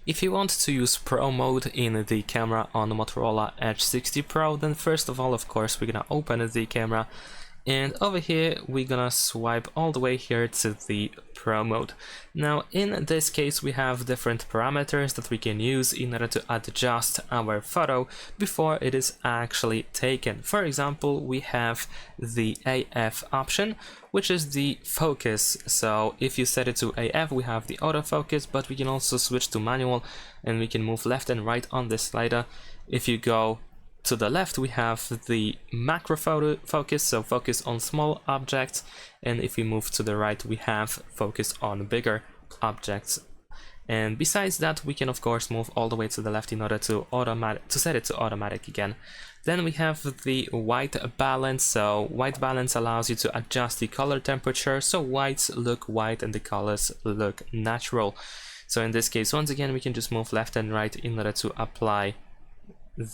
If you want to use Pro mode in the camera on the Motorola Edge 60 Pro, then first of all, of course, we're gonna open the camera, and over here we're gonna swipe all the way here to the Pro mode. Now in this case we have different parameters that we can use in order to adjust our photo before it is actually taken. For example, we have the AF option, which is the focus. So if you set it to AF, we have the autofocus, but we can also switch to manual and we can move left and right on this slider. If you go to the left, we have the macro photo focus, so focus on small objects, and if we move to the right, we have focus on bigger objects. And besides that, we can of course move all the way to the left in order to set it to automatic again. Then we have the white balance. So white balance allows you to adjust the color temperature, so whites look white and the colors look natural. So in this case, once again, we can just move left and right in order to apply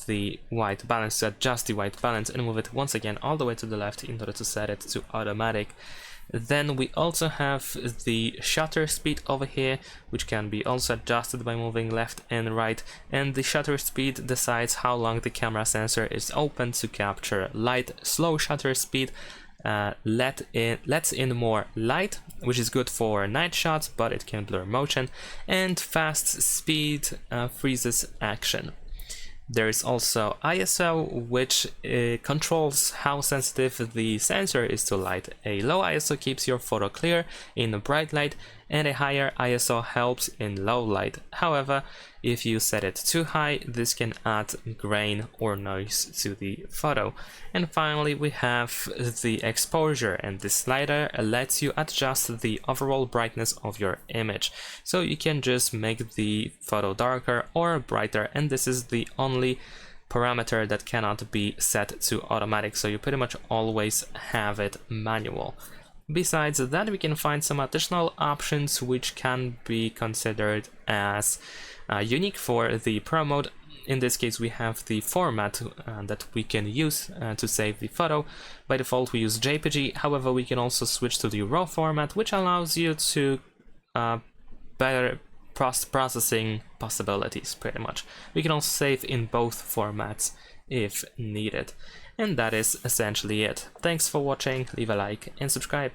the white balance, to adjust the white balance, and move it once again all the way to the left in order to set it to automatic. Then we also have the shutter speed over here, which can be also adjusted by moving left and right, and the shutter speed decides how long the camera sensor is open to capture light. Slow shutter speed lets in more light, which is good for night shots, but it can blur motion, and fast speed freezes action. There is also ISO, which controls how sensitive the sensor is to light. A low ISO keeps your photo clear in a bright light, and a higher ISO helps in low light. However, if you set it too high, this can add grain or noise to the photo. And finally, we have the exposure, and this slider lets you adjust the overall brightness of your image. So you can just make the photo darker or brighter, and this is the only parameter that cannot be set to automatic, so you pretty much always have it manual. Besides that, we can find some additional options which can be considered as unique for the Pro mode. In this case, we have the format that we can use to save the photo. By default, we use JPG. However, we can also switch to the RAW format, which allows you to better processing possibilities, pretty much. We can also save in both formats if needed. And that is essentially it. Thanks for watching, leave a like and subscribe.